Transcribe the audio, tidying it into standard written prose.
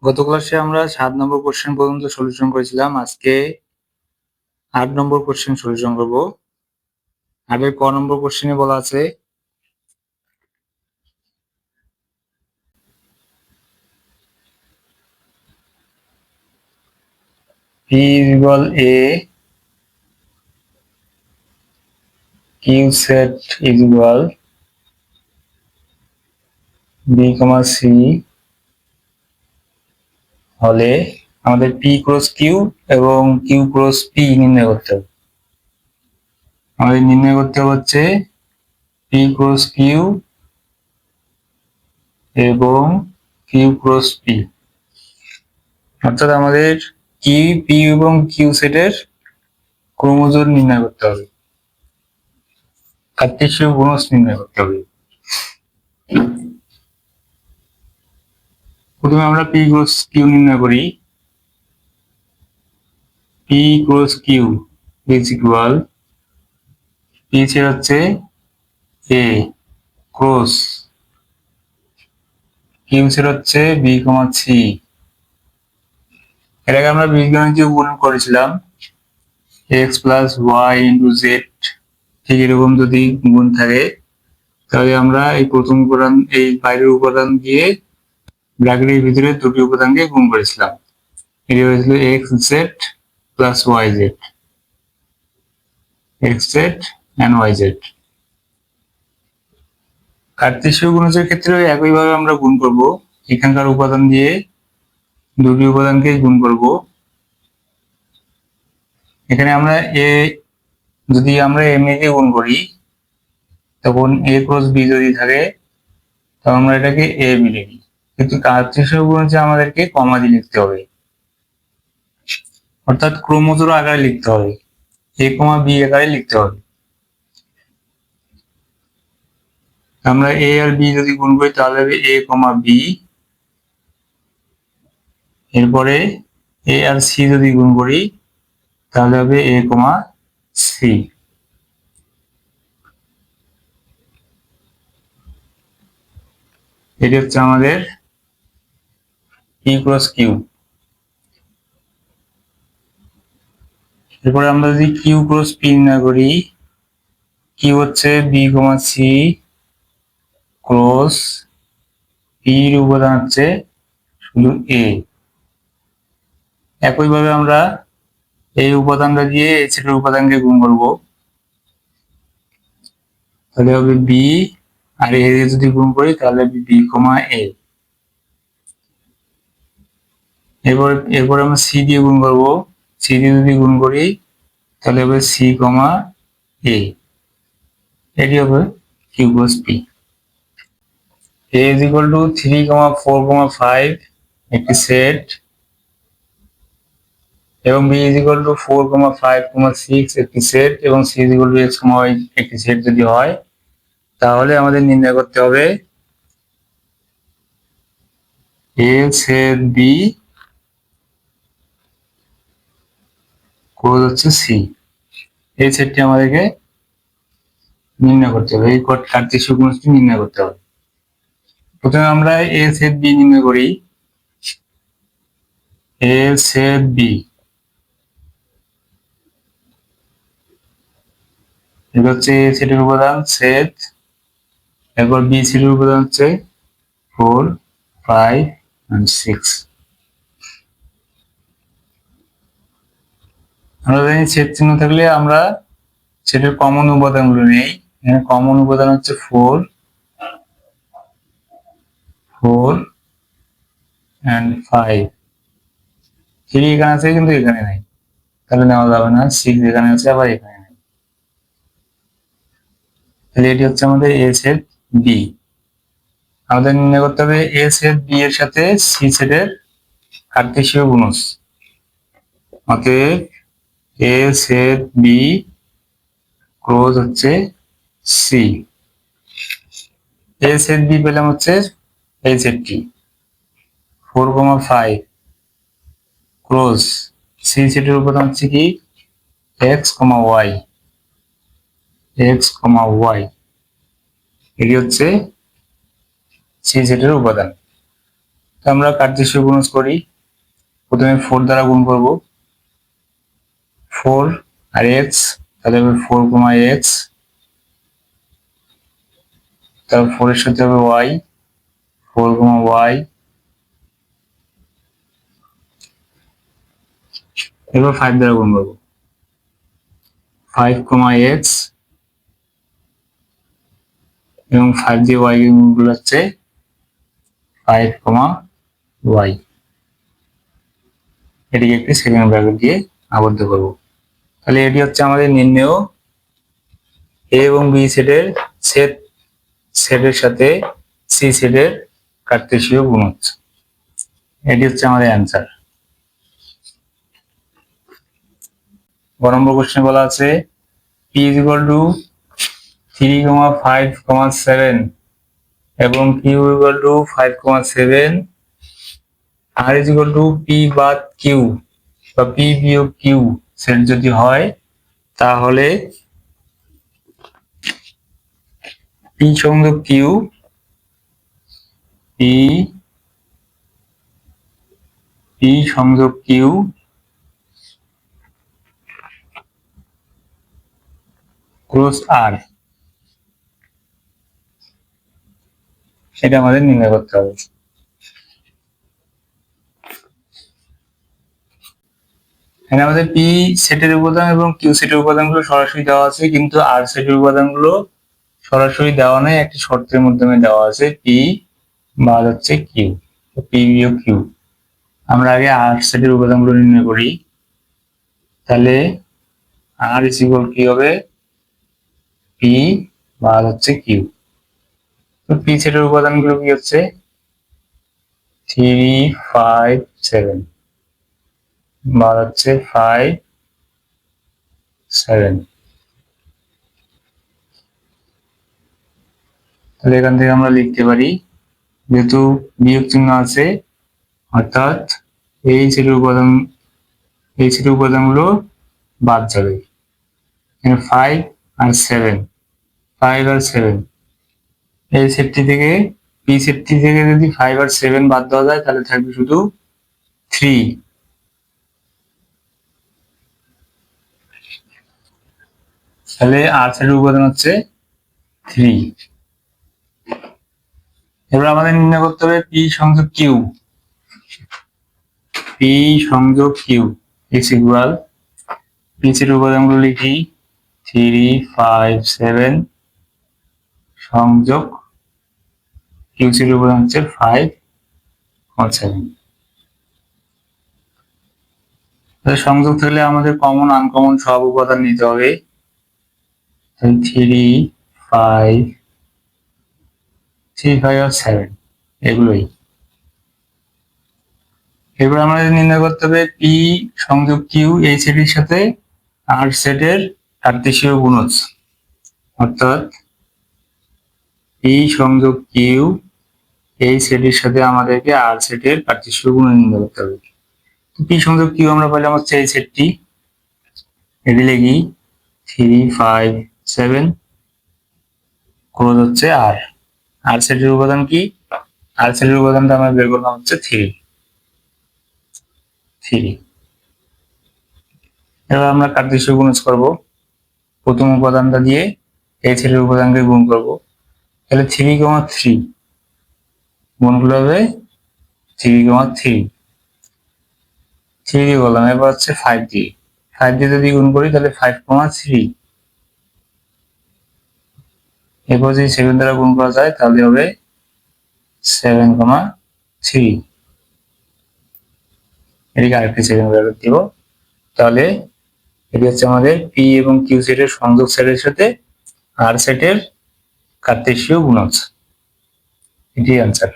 গত ক্লাসে আমরা 7 নম্বর কোশ্চেন পর্যন্ত সলিউশন করেছিলাম। আজকে 8 নম্বর কোশ্চেন সলিউশন করব। 8 এর ক নম্বর কোশ্চেনে বলা আছে P equal A, Q set is equal B, C হলে আমাদের P ক্রস Q এবং Q ক্রস P নির্ণয় করতে হবে। আমাদের নির্ণয় করতে হচ্ছে P ক্রস Q এবং Q ক্রস P, অর্থাৎ আমাদের P এবং Q সেটের ক্রোমোজোম নির্ণয় করতে হবে, কার্টেসীয় গুণজ নির্ণয় করতে হবে। প্রথমে আমরা P ক্রস Q নির্ণয় করি। P cross Q is equal, P ছেড়ে হচ্ছে A ক্রস Q ছেড়ে হচ্ছে B, C। এর আগে আমরা বীজগণিতীয় গুণ করেছিলাম x plus y into z, ঠিক এরকম যদি গুণ থাকে তাহলে আমরা এই প্রথম উপাদান, এই বাইরের উপাদান দিয়ে ব্র্যাকেটের ভিতরে দুটি উপাদানকে গুণ করেছিলাম। এটি হয়েছিল xz plus yz, xz and yz। কার্তেশীয় গুণজের ক্ষেত্রে একইভাবে আমরা গুণ করব। এখানকার উপাদান দিয়ে দুটি উপাদানকে গুণ করব। এখানে আমরা যদি আমরা m দিয়ে গুণ করি তখন a ক্রস b যদি থাকে তখন আমরা এটাকে a b লিখি, কিন্তু কার্তেশীয় গুণজে আমাদেরকে কমা দিয়ে লিখতে হবে, অর্থাৎ ক্রমজোড় আকারে লিখতে হবে, a, b আকারে লিখতে হবে। আমরা a আর b যদি গুণ করি তাহলে হবে a, b, এরপরে a আর c যদি গুণ করি তাহলে হবে a, c। এটি হচ্ছে আমাদের P ক্রস Q। এরপরে আমরা যদি Q ক্রস P নির্ণয় করি, Q হচ্ছে B, C ক্রস P এর উপাদান হচ্ছে শুধু A। একইভাবে আমরা এই উপাদানটা দিয়ে এই সেটের উপাদানকে গুণ করব, তাহলে হবে B, আর A দিয়ে যদি গুণ করি তাহলে হবে B, A। এরপর আমরা C দিয়ে গুণ করব, C দিয়ে যদি গুণ করি তাহলে হবে C, A। এটি হবে Q cross P। A is equal to 3, 4, 5 একটি সেট এবং B is equal to 4, 5, 6 একটি সেট এবং C is equal to x, y একটি সেট যদি হয় তাহলে আমাদের নির্ণয় করতে হবে A ছেদ B ক্রস হচ্ছে C। এই সেটটি আমাদেরকে নির্ণয় করতে হবে, এই কার্তেশীয় গুণজটি নির্ণয় করতে হবে। প্রথমে আমরা A ছেদ B নির্ণয় করি। A ছেদ B, এটা হচ্ছে A সেটের উপাদান ছেদ, এরপর B সেটের উপাদান হচ্ছে 4, 5 and 6। আমরা জানি ছেদ চিহ্ন থাকলে আমরা সেটার কমন উপাদানগুলো নেই। এখানে কমন উপাদান হচ্ছে 4 and 5। 3 এখানে আছে কিন্তু এখানে নাই, তাহলে নেওয়া যাবে না। 6 এখানে আছে আবার এখানে নাই, তাহলে এটি হচ্ছে আমাদের A ছেদ B। আমাদের নির্ণয় করতে হবে A ছেদ B এর সাথে C সেটের কার্তেশীয় গুণজ। অতএব A ছেদ B ক্রস হচ্ছে C। A ছেদ B পেলাম হচ্ছে এই সেটটি 4, 5 ক্রস C সেটের উপাদান হচ্ছে কি x, y, এটি হচ্ছে C সেটের উপাদান। আমরা কার্টেসীয় গুণজ করি। প্রথমে 4 দ্বারা গুণ করব, 4 আর x, তাহলে হবে 4, x, তারপর 4 এর সাথে হবে y, 4, y, এবার 5 দ্বারা গুণ করব, 5, x, এবং 5 দিয়ে y গুণ হচ্ছে 5, y। এটিকে একটি সেকেন্ড ব্র্যাকেট দিয়ে আবদ্ধ করব। তাহলে এটি হচ্ছে আমাদের নির্ণেয় এ এবং বি সেটের সাথে সি সেটের কার্টেসীয় গুণজ। এটি হচ্ছে আমাদের অ্যান্সার। 1 নম্বর কোশ্চেন বলা আছে p = 3, 5, 7 এবং q = 5, 7, r = p বাদ q বা p বিয়োগ q সেট যদি হয়, তাহলে p সংযোগ q, p সংযোগ q ক্রস r, সেটা আমাদের নির্ণয় করতে হবে। এখানে আমাদের p সেটের উপাদান এবং q সেটের উপাদানগুলো সরাসরি দেওয়া আছে, কিন্তু r সেটের উপাদানগুলো সরাসরি দেওয়া নেই, একটি শর্তের মাধ্যমে দেওয়া আছে, p বাদ হচ্ছে q, p বিয়োগ q। আমরা আগে r সেটের উপাদানগুলো নির্ণয় করি। তাহলে r = কি হবে, p বাদ হচ্ছে q। তো p সেটের উপাদানগুলো কি হচ্ছে 3, 5, 7 বাদ হচ্ছে 5, 7। তাহলে এখান থেকে আমরা লিখতে পারি, যেহেতু বিয়োগ চিহ্ন আছে, অর্থাৎ এই সেটের উপাদানগুলো বাদ যাবে। 5 আর 7, 5 আর 7 এই সেটটি থেকে, পি সেটটি থেকে যদি 5 আর 7 বাদ দেওয়া যায়, তাহলে থাকবে শুধু 3। তাহলে আর সেটের উপাদান হচ্ছে 3। এবার আমাদের নির্ণয় করতে হবে পি সংযোগ কিউ। পি সংযোগ কিউ ইকুয়াল, পি সেটের উপাদানগুলো লিখি 3, 5, 7 সংযোগ কিউ সেটের উপাদান হচ্ছে 5, 7। সংযোগ থাকলে আমাদের কমন আনকমন সব উপাদান নিতে হবে। 3, 5, আর 7 এগুলোই। এবার আমাদের নির্ণয় করতে হবে পি সংযোগ কিউ এই সেটের সাথে আর সেটের কার্টেসীয় গুণজ, অর্থাৎ পি সংযোগ কিউ এই সেটের সাথে আমাদেরকে আর সেটের কার্টেসীয় গুণজ নির্ণয় করতে হবে। পি সংযোগ কিউ আমরা পেলাম হচ্ছে এই সেটটি, এটি লিখি 3, 5, 7 ক্রস হচ্ছে আর সেটের উপাদান কি, আর সেটের উপাদানটা আমরা বের করলাম হচ্ছে 3। এবার আমরা কার্টেসীয় গুণজ করব। প্রথম উপাদানটা দিয়ে এই সেটের উপাদানকে গুণ করব। তাহলে 3, 3 গুণগুলো হবে 3, 3 দিয়ে বললাম। এবার হচ্ছে 5 দিয়ে যদি গুণ করি, তাহলে 5, 3। এরপর যদি 7 দ্বারা গুণ করা যায়, তাহলে হবে 7, 3। এদিকে আরেকটি সেকেন্ড ব্র্যাকেট দিব। তাহলে এটি হচ্ছে আমাদের পি এবং কিউ সেটের সংযোগ সেটের সাথে আর সেটের কার্টেসীয় গুণজ। এটি অ্যান্সার।